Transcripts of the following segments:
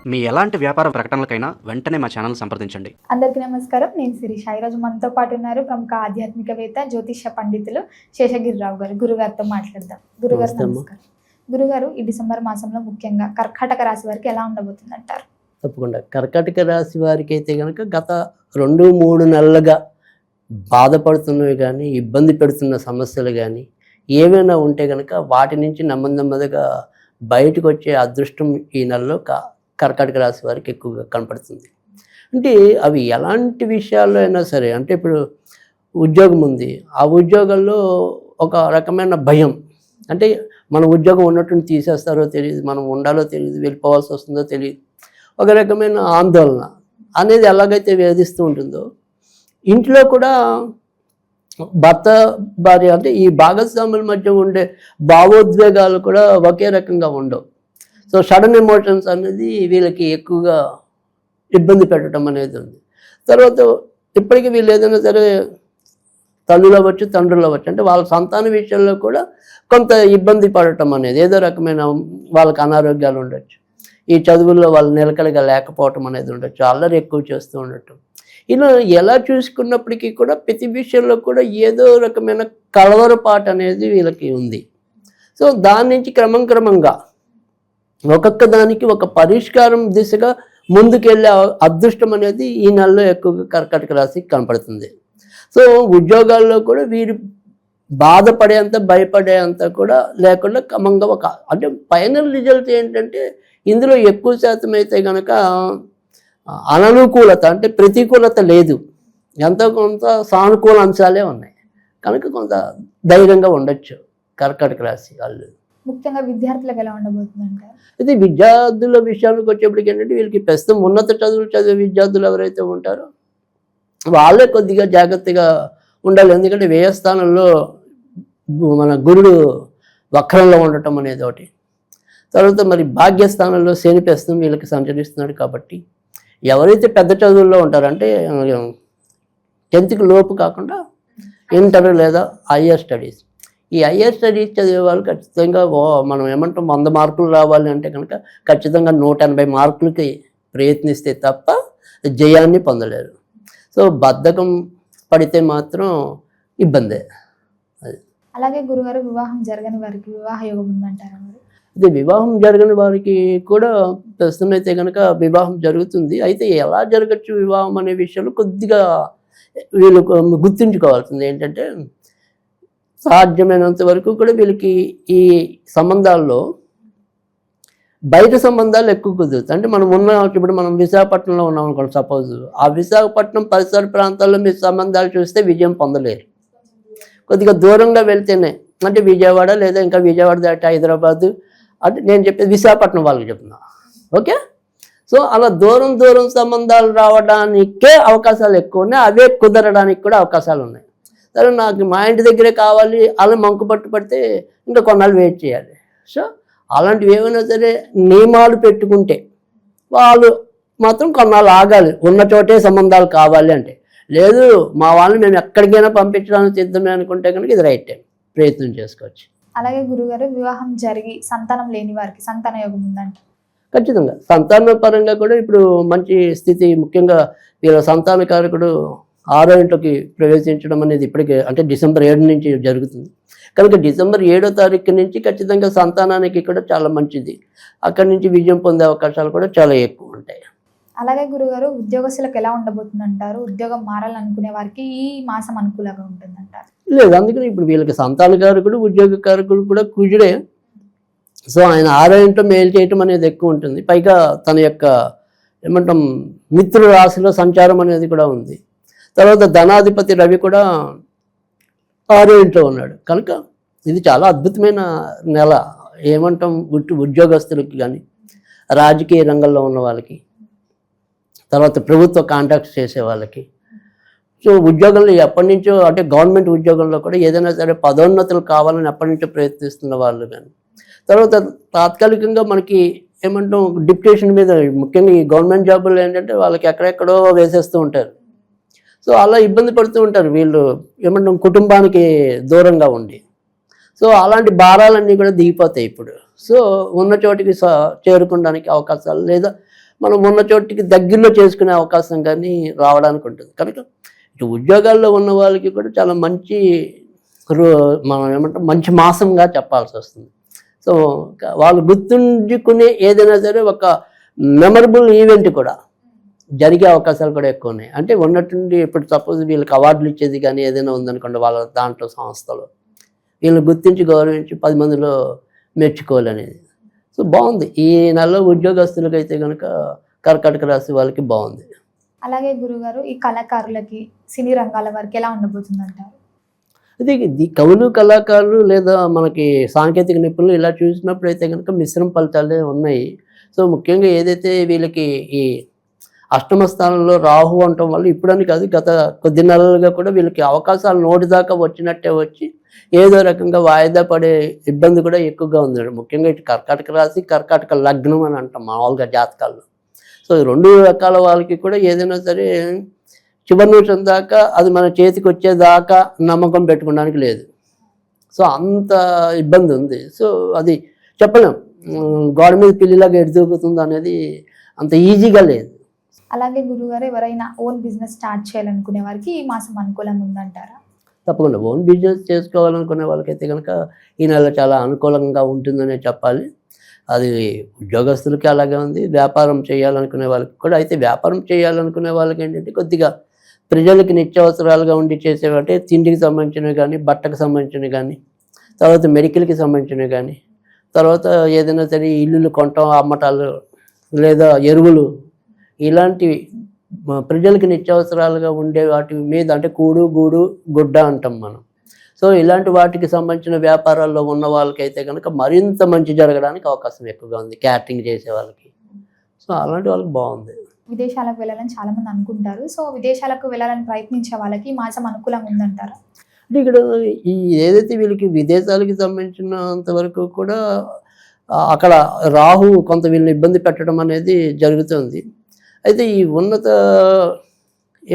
మీ ఎలాంటి వ్యాపార ప్రకటనలకైనా వెంటనే మా ఛానల్ సంప్రదించండి. అందరికీ నమస్కారం. నేను శిరీష. ఈరోజు మనతో పాటు ఉన్నారు ప్రముఖ ఆధ్యాత్మికవేత్త, జ్యోతిష పండితులు శేషగిరిరావు గారు. గురుగారితో మాట్లాడదాం. గురుగారు నమస్కారం. గురుగారు, ఈ డిసెంబర్ మాసంలో ముఖ్యంగా కర్కాటక రాశి వారికి ఎలా ఉండబోతుంది అంటారు? తప్పకుండా. కర్కాటక రాశి వారికి అయితే కనుక గత 2-3 నెలలుగా బాధపడుతున్నవి కానీ, ఇబ్బంది పెడుతున్న సమస్యలు కానీ ఏమైనా ఉంటే కనుక వాటి నుంచి నెమ్మదిగా బయటకు వచ్చే అదృష్టం ఈ నెలలో కర్కాటక రాశి వారికి ఎక్కువగా కనపడుతుంది. అంటే అవి ఎలాంటి విషయాల్లో అయినా సరే, అంటే ఇప్పుడు ఉద్యోగం ఉంది, ఆ ఉద్యోగంలో ఒక రకమైన భయం, అంటే మన ఉద్యోగం ఉన్నట్టు తీసేస్తారో తెలియదు, మనం ఉండాలో తెలియదు, వెళ్ళిపోవాల్సి వస్తుందో తెలియదు, ఒక రకమైన ఆందోళన అనేది ఎలాగైతే వేధిస్తూ ఉంటుందో, ఇంట్లో కూడా భర్త భార్య అంటే ఈ భాగస్వాముల మధ్య ఉండే భావోద్వేగాలు కూడా ఒకే రకంగా ఉండవు. సో సడన్ ఎమోషన్స్ అనేది వీళ్ళకి ఎక్కువగా ఇబ్బంది పెట్టడం అనేది ఉంది. తర్వాత ఇప్పటికీ వీళ్ళు ఏదైనా సరే తల్లులు అవ్వచ్చు, తండ్రులు అవ్వచ్చు, అంటే వాళ్ళ సంతాన విషయంలో కూడా కొంత ఇబ్బంది పడటం అనేది, ఏదో రకమైన వాళ్ళకి అనారోగ్యాలు ఉండొచ్చు, ఈ చదువుల్లో వాళ్ళు నిలకడగా లేకపోవటం అనేది ఉండొచ్చు, అల్లరి ఎక్కువ చేస్తూ ఉండటం, ఇలా ఎలా చూసుకున్నప్పటికీ కూడా ప్రతి విషయంలో కూడా ఏదో రకమైన కలవరపాటు అనేది వీళ్ళకి ఉంది. సో దాని నుంచి క్రమంగా ఒక్కొక్క దానికి ఒక పరిష్కారం దిశగా ముందుకెళ్ళే అదృష్టం అనేది ఈ నెలలో ఎక్కువగా కర్కాటక రాశికి కనపడుతుంది. సో ఉద్యోగాల్లో కూడా వీరు బాధపడేంత భయపడేంత కూడా లేకుండా క్రమంగా అంటే ఫైనల్ రిజల్ట్ ఏంటంటే ఇందులో ఎక్కువ శాతం అయితే కనుక అననుకూలత, అంటే ప్రతికూలత లేదు, ఎంతో కొంత సానుకూల అంశాలే ఉన్నాయి కనుక కొంత ధైర్యంగా ఉండొచ్చు కర్కాటక రాశి వాళ్ళు. ముఖ్యంగా విద్యార్థులకు ఎలా ఉండబోతుంది అంటారు? ఇది విద్యార్థుల విషయానికి వచ్చేప్పటికి ఏంటంటే వీళ్ళకి ప్రస్తుతం ఉన్నత చదువులు చదివే విద్యార్థులు ఎవరైతే ఉంటారో వాళ్ళే కొద్దిగా జాగ్రత్తగా ఉండాలి. ఎందుకంటే వ్యయస్థానంలో మన గురుడు వక్రంలో ఉండటం అనేది ఒకటి, తర్వాత మరి భాగ్యస్థానంలో శని ప్రస్తుతం వీళ్ళకి సంచరిస్తున్నాడు. కాబట్టి ఎవరైతే పెద్ద చదువుల్లో ఉంటారంటే 10th లోపు కాకుండా ఇంటర్ లేదా హయ్యర్ స్టడీస్, ఈ హయ్యర్ స్టడీస్ చదివే వాళ్ళు ఖచ్చితంగా మనం ఏమంటాం 100 మార్కులు రావాలి అంటే కనుక ఖచ్చితంగా 180 మార్కులకి ప్రయత్నిస్తే తప్ప జయాన్ని పొందలేరు. సో బద్ధకం పడితే మాత్రం ఇబ్బందే. అలాగే గురుగారు, వివాహం జరగని వారికి వివాహ యోగం ఉందంటారా? ఇది వివాహం జరగని వారికి కూడా ప్రస్తుతం అయితే కనుక వివాహం జరుగుతుంది. అయితే ఎలా జరగచ్చు వివాహం అనే విషయంలో కొద్దిగా వీళ్ళు గుర్తుంచుకోవాల్సింది ఏంటంటే, సాధ్యమైనంత వరకు కూడా వీళ్ళకి ఈ సంబంధాల్లో బయట సంబంధాలు ఎక్కువ కుదురుతాయి. అంటే మనం ఇప్పుడు మనం విశాఖపట్నంలో ఉన్నాం అనుకోండి, సపోజ్ ఆ విశాఖపట్నం పరిసర ప్రాంతాల్లో మీరు సంబంధాలు చూస్తే విజయం పొందలేరు. కొద్దిగా దూరంగా వెళ్తేనే, అంటే విజయవాడ లేదా ఇంకా విజయవాడ దాటి హైదరాబాదు, అంటే నేను చెప్పేది విశాఖపట్నం వాళ్ళకి చెప్తున్నా, ఓకే. సో అలా దూరం సంబంధాలు రావడానికే అవకాశాలు ఎక్కువ ఉన్నాయి, అవే కుదరడానికి కూడా అవకాశాలు ఉన్నాయి. సరే నాకు మా ఇంటి దగ్గరే కావాలి అలా మంకు పడితే ఇంకా కొన్నాళ్ళు వెయిట్ చేయాలి. సో అలాంటివి ఏమైనా సరే నియమాలు పెట్టుకుంటే వాళ్ళు మాత్రం కొన్నాళ్ళు ఆగాలి, ఉన్న చోటే సంబంధాలు కావాలి అంటే. లేదు మా వాళ్ళని మేము ఎక్కడికైనా పంపించడానికి సిద్ధమే అనుకుంటే కనుక ఇది రైట్ టైం, ప్రయత్నం చేసుకోవచ్చు. అలాగే గురుగారు, వివాహం జరిగి సంతానం లేని వారికి సంతాన యోగం ఉందంట? ఖచ్చితంగా సంతాన పరంగా కూడా ఇప్పుడు మంచి స్థితి, ముఖ్యంగా వీళ్ళ సంతానకారకుడు 6వ ఇంట్లోకి ప్రవేశించడం అనేది ఇప్పటికే అంటే డిసెంబర్ 7 నుంచి జరుగుతుంది కనుక డిసెంబర్ 7వ తారీఖు నుంచి ఖచ్చితంగా సంతానానికి కూడా చాలా మంచిది. అక్కడి నుంచి విజయం పొందే అవకాశాలు కూడా చాలా ఎక్కువ ఉంటాయి. అలాగే గురుగారు, ఉద్యోగస్తులకు ఎలా ఉండబోతుంది అంటారు? ఉద్యోగం మారాలనుకునే వారికి ఈ మాసం అనుకూలంగా ఉంటుందంటారు? లేదు, అందుకని ఇప్పుడు వీళ్ళకి సంతానకారకుడు ఉద్యోగకారకుడు కూడా కుజుడే. సో ఆయన 6వ ఇంట్లో మేలు చేయటం అనేది ఎక్కువ ఉంటుంది. పైగా తన యొక్క ఏమంటాం మిత్రుల రాశిలో సంచారం అనేది కూడా ఉంది. తర్వాత ధనాధిపతి రవి కూడా 6వ ఇంట్లో ఉన్నాడు కనుక ఇది చాలా అద్భుతమైన నెల. ఏమంటాం ఉద్యోగస్తులకి కానీ, రాజకీయ రంగంలో ఉన్న వాళ్ళకి, తర్వాత ప్రభుత్వ కాంట్రాక్ట్స్ చేసే వాళ్ళకి, సో ఉద్యోగంలో ఎప్పటి నుంచో అంటే గవర్నమెంట్ ఉద్యోగంలో కూడా ఏదైనా సరే పదోన్నతులు కావాలని ఎప్పటి నుంచో ప్రయత్నిస్తున్న వాళ్ళు కానీ, తర్వాత తాత్కాలికంగా మనకి ఏమంటాం డిప్యుటేషన్ మీద, ముఖ్యంగా ఈ గవర్నమెంట్ జాబులు ఏంటంటే వాళ్ళకి ఎక్కడెక్కడో వేసేస్తూ ఉంటారు. సో అలా ఇబ్బంది పడుతూ ఉంటారు వీళ్ళు ఏమంటాం కుటుంబానికి దూరంగా ఉండి. సో అలాంటి భారాలన్నీ కూడా దిగిపోతాయి ఇప్పుడు. సో ఉన్న చోటికి చేరుకోవడానికి అవకాశాలు, లేదా మనం ఉన్న చోటికి దగ్గరలో చేసుకునే అవకాశం కానీ రావడానికి ఉంటుంది. కనుక ఇటు ఉద్యోగాల్లో ఉన్న వాళ్ళకి కూడా చాలా మంచి మనం ఏమంటాం మంచి మాసంగా చెప్పాల్సి వస్తుంది. సో వాళ్ళు గుర్తుంచుకునే ఏదైనా సరే ఒక మెమరబుల్ ఈవెంట్ కూడా జరిగే అవకాశాలు కూడా ఎక్కువ ఉన్నాయి. అంటే ఉన్నట్టుండి ఇప్పుడు సపోజ్ వీళ్ళకి అవార్డులు ఇచ్చేది కానీ ఏదైనా ఉందనుకోండి వాళ్ళ దాంట్లో సంస్థలో వీళ్ళని గుర్తించి గౌరవించి 10 మందిలో మెచ్చుకోవాలనేది. సో బాగుంది. ఈ నెలలో ఉద్యోగస్తులకి అయితే కనుక కర్కాటక రాశి వాళ్ళకి బాగుంది. అలాగే గురుగారు ఈ కళాకారులకి సినీ రంగాల వరకు ఎలా ఉండబోతుంది అంటారు? అది కవులు కళాకారులు లేదా మనకి సాంకేతిక నిపుణులు ఇలా చూసినప్పుడు అయితే కనుక మిశ్రమ ఫలితాలే ఉన్నాయి. సో ముఖ్యంగా ఏదైతే వీళ్ళకి ఈ అష్టమ స్థానంలో రాహు ఉండటం వల్ల ఇప్పుడని కాదు గత కొద్ది నెలలుగా కూడా వీళ్ళకి అవకాశాలు నోటి దాకా వచ్చినట్టే వచ్చి ఏదో రకంగా వాయిదా పడే ఇబ్బంది కూడా ఎక్కువగా ఉంది. ముఖ్యంగా ఇటు కర్కాటక రాశి కర్కాటక లగ్నం అని అంటాం మామూలుగా జాతకాల్లో. సో 2 రకాల వాళ్ళకి కూడా ఏదైనా సరే చివరి నిమిషం దాకా అది మన చేతికి వచ్చేదాకా నమ్మకం పెట్టుకోవడానికి లేదు. సో అంత ఇబ్బంది ఉంది. సో అది చెప్పలేం గోడ మీద పిల్లిలాగా ఎడుదూకుతుంది అనేది అంత ఈజీగా లేదు. అలాగే గురుగారు ఎవరైనా ఓన్ బిజినెస్ స్టార్ట్ చేయాలనుకునే వారికి ఈ మాసం అనుకూలంగా ఉందంటారా? తప్పకుండా ఓన్ బిజినెస్ చేసుకోవాలనుకునే వాళ్ళకైతే కనుక ఈ నెల చాలా అనుకూలంగా ఉంటుందనే చెప్పాలి. అది ఉద్యోగస్తులకి అలాగే ఉంది. వ్యాపారం చేయాలనుకునే వాళ్ళకి కూడా. అయితే వ్యాపారం చేయాలనుకునే వాళ్ళకి ఏంటంటే కొద్దిగా ప్రజలకి నిత్యావసరాలుగా ఉండి చేసేవంటే తిండికి సంబంధించినవి కానీ బట్టకు సంబంధించినవి కానీ తర్వాత మెడికల్కి సంబంధించినవి కానీ తర్వాత ఏదైనా సరే ఇల్లులు కొనటం అమ్మటాలు లేదా ఎరువులు ఇలాంటివి ప్రజలకి నిత్యావసరాలుగా ఉండే వాటి మీద అంటే కూడు గూడు గుడ్డ అంటాం మనం. సో ఇలాంటి వాటికి సంబంధించిన వ్యాపారాల్లో ఉన్న వాళ్ళకైతే కనుక మరింత మంచి జరగడానికి అవకాశం ఎక్కువగా ఉంది. క్యాటరింగ్ చేసే వాళ్ళకి. సో అలాంటి వాళ్ళకి బాగుంది. విదేశాలకు వెళ్ళాలని చాలా మంది అనుకుంటారు. సో విదేశాలకు వెళ్ళాలని ప్రయత్నించే వాళ్ళకి ఈ మాసం అనుకూలంగా ఉందంటారా? అంటే ఇక్కడ ఈ ఏదైతే వీళ్ళకి విదేశాలకి సంబంధించినంత వరకు కూడా అక్కడ రాహు కొంత వీళ్ళని ఇబ్బంది పెట్టడం అనేది జరుగుతుంది. అయితే ఈ ఉన్నత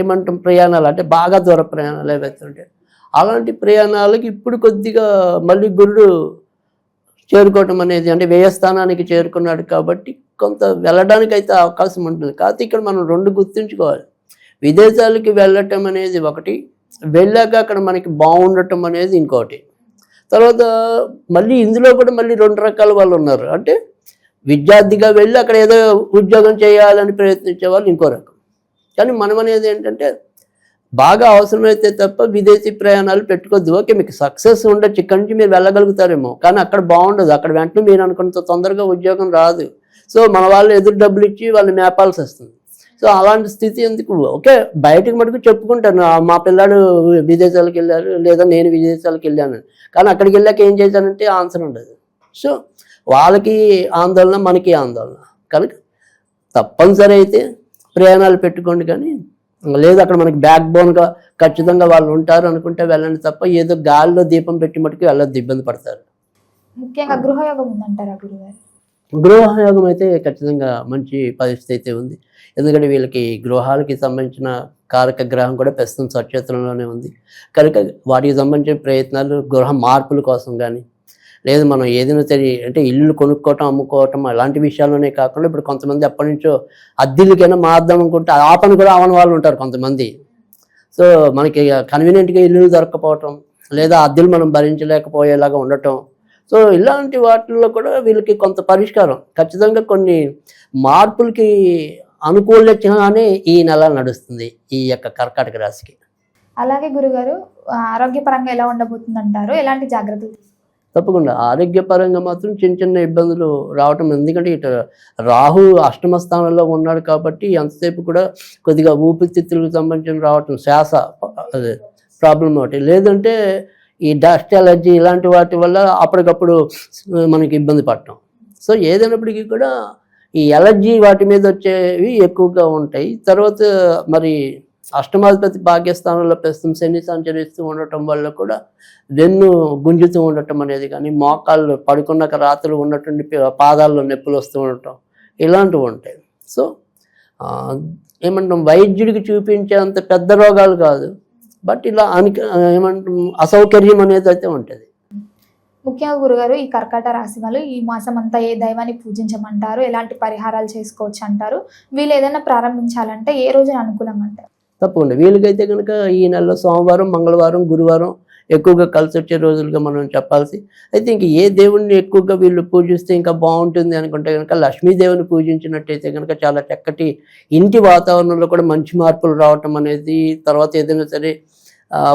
ఏమంటాం ప్రయాణాలు అంటే బాగా దూర ప్రయాణాలు ఏవైతే ఉంటాయి అలాంటి ప్రయాణాలకి ఇప్పుడు కొద్దిగా మళ్ళీ గురుడు చేరుకోవటం అనేది అంటే వ్యయస్థానానికి చేరుకున్నాడు కాబట్టి కొంత వెళ్ళడానికి అయితే అవకాశం ఉంటుంది. కాకపోతే ఇక్కడ మనం 2 గుర్తుంచుకోవాలి. విదేశాలకి వెళ్ళటం అనేది ఒకటి, వెళ్ళాక అక్కడ మనకి బాగుండటం అనేది ఇంకోటి. తర్వాత మళ్ళీ ఇందులో కూడా మళ్ళీ 2 రకాల వాళ్ళు ఉన్నారు. అంటే విద్యార్థిగా వెళ్ళి అక్కడ ఏదో ఉద్యోగం చేయాలని ప్రయత్నించే వాళ్ళు ఇంకో రకం. కానీ మనం అనేది ఏంటంటే బాగా అవసరమైతే తప్ప విదేశీ ప్రయాణాలు పెట్టుకోవద్దు. ఓకే మీకు సక్సెస్ ఉండొచ్చు, ఇక్కడి నుంచి మీరు వెళ్ళగలుగుతారేమో, కానీ అక్కడ బాగుండదు. అక్కడ వెంటనే మీరు అనుకున్నంత తొందరగా ఉద్యోగం రాదు. సో మన వాళ్ళు ఎదురు డబ్బులు ఇచ్చి వాళ్ళు మేపాల్సి వస్తుంది. సో అలాంటి స్థితి ఎందుకు? ఓకే బయటకు మటుకు చెప్పుకుంటారు మా పిల్లాడు విదేశాలకు వెళ్ళారు లేదా నేను విదేశాలకు వెళ్ళాను, కానీ అక్కడికి వెళ్ళాక ఏం చేశానంటే ఆన్సర్ ఉండదు. సో వాళ్ళకి ఆందోళన మనకి ఆందోళన. కనుక తప్పనిసరి అయితే ప్రయాణాలు పెట్టుకోండి, కానీ లేదు అక్కడ మనకి బ్యాక్ బోన్గా ఖచ్చితంగా వాళ్ళు ఉంటారు అనుకుంటే వెళ్ళండి తప్ప ఏదో గాలిలో దీపం పెట్టి మటుకు వెళ్ళొద్దు, ఇబ్బంది పడతారు. ముఖ్యంగా గృహయోగం ఉందంటారా గురుగారు? గృహయోగం అయితే ఖచ్చితంగా మంచి పరిస్థితి అయితే ఉంది. ఎందుకంటే వీళ్ళకి గృహాలకి సంబంధించిన కారక గ్రహం కూడా ప్రస్తుతం సచేతనంలోనే ఉంది. కనుక వాటికి సంబంధించిన ప్రయత్నాలు గృహ మార్పుల కోసం కానీ లేదు మనం ఏదైనా సరే అంటే ఇల్లు కొనుక్కోవటం అమ్ముకోవటం అలాంటి విషయాల్లోనే కాకుండా ఇప్పుడు కొంతమంది ఎప్పటి నుంచో అద్దెలకైనా మారుదాం అనుకుంటే ఆ పని కూడా అవని వాళ్ళు ఉంటారు కొంతమంది. సో మనకి కన్వీనియంట్గా ఇల్లు దొరకపోవటం లేదా అద్దెలు మనం భరించలేకపోయేలాగా ఉండటం. సో ఇలాంటి వాటిల్లో కూడా వీళ్ళకి కొంత పరిష్కారం ఖచ్చితంగా కొన్ని మార్పులకి అనుకూలంగానే ఈ నెల నడుస్తుంది ఈ యొక్క కర్కాటక రాశికి. అలాగే గురుగారు ఆరోగ్యపరంగా ఎలా ఉండబోతుంది అంటారు? ఎలాంటి జాగ్రత్తలు? తప్పకుండా ఆరోగ్యపరంగా మాత్రం చిన్న చిన్న ఇబ్బందులు రావటం. ఎందుకంటే ఇటు రాహు అష్టమ స్థానంలో ఉన్నాడు కాబట్టి ఎంతసేపు కూడా కొద్దిగా ఊపిరితిత్తులకు సంబంధించిన రావటం, శ్వాస అదే ప్రాబ్లం ఒకటి. లేదంటే ఈ డస్ట్ ఎలర్జీ ఇలాంటి వాటి వల్ల అప్పటికప్పుడు మనకి ఇబ్బంది పడటం. సో ఏదైనప్పటికీ కూడా ఈ ఎలర్జీ వాటి మీద వచ్చేవి ఎక్కువగా ఉంటాయి. తర్వాత మరి అష్టమాధిపతి భాగ్యస్థానంలో ప్రస్తుతం శని సంచరిస్తూ ఉండటం వల్ల కూడా వెన్ను గుంజుతూ ఉండటం అనేది కానీ మోకాళ్ళు పడుకున్నాక రాత్రులు ఉన్నటువంటి పాదాల్లో నొప్పులు వస్తూ ఉండటం ఇలాంటివి ఉంటాయి. సో ఏమంటాం వైద్యుడికి చూపించేంత పెద్ద రోగాలు కాదు, బట్ ఇలా ఏమంటాం అసౌకర్యం అనేది అయితే ఉంటుంది. ముఖ్యంగా గురుగారు ఈ కర్కాటక రాశి వాళ్ళు ఈ మాసం అంతా ఏ దైవాన్ని పూజించమంటారు, ఎలాంటి పరిహారాలు చేసుకోవచ్చు అంటారు, వీళ్ళు ఏదైనా ప్రారంభించాలంటే ఏ రోజున అనుకూలం అంటారు? తప్పకుండా వీళ్ళకైతే కనుక ఈ నెలలో సోమవారం, మంగళవారం, గురువారం ఎక్కువగా కలిసి వచ్చే రోజులుగా మనం చెప్పాల్సి. అయితే ఇంక ఏ దేవుణ్ణి ఎక్కువగా వీళ్ళు పూజిస్తే ఇంకా బాగుంటుంది అనుకుంటే కనుక లక్ష్మీదేవిని పూజించినట్టయితే కనుక చాలా చక్కటి ఇంటి వాతావరణంలో కూడా మంచి మార్పులు రావటం అనేది, తర్వాత ఏదైనా సరే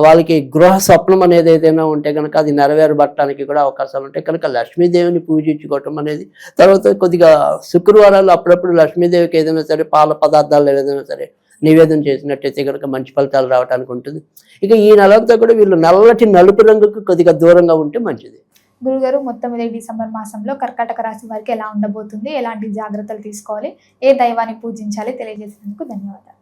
వాళ్ళకి గృహ స్వప్నం అనేది ఏదైనా ఉంటే కనుక అది నెరవేరబట్టడానికి కూడా అవకాశాలు ఉంటాయి. కనుక లక్ష్మీదేవిని పూజించుకోవటం అనేది, తర్వాత కొద్దిగా శుక్రవారాలు అప్పుడప్పుడు లక్ష్మీదేవికి ఏదైనా సరే పాల పదార్థాలు ఏదైనా సరే నివేదన చేసినట్టయితే కనుక మంచి ఫలితాలు రావడానికి ఉంటుంది. ఇక ఈ నెలంతా కూడా వీళ్ళు నల్లటి నలుపు రంగుకు కొద్దిగా దూరంగా ఉంటే మంచిది. గురుగారు మొత్తం మీద ఈ డిసెంబర్ మాసంలో కర్కాటక రాశి వారికి ఎలా ఉండబోతుంది, ఎలాంటి జాగ్రత్తలు తీసుకోవాలి, ఏ దైవాన్ని పూజించాలి తెలియజేసినందుకు ధన్యవాదాలు.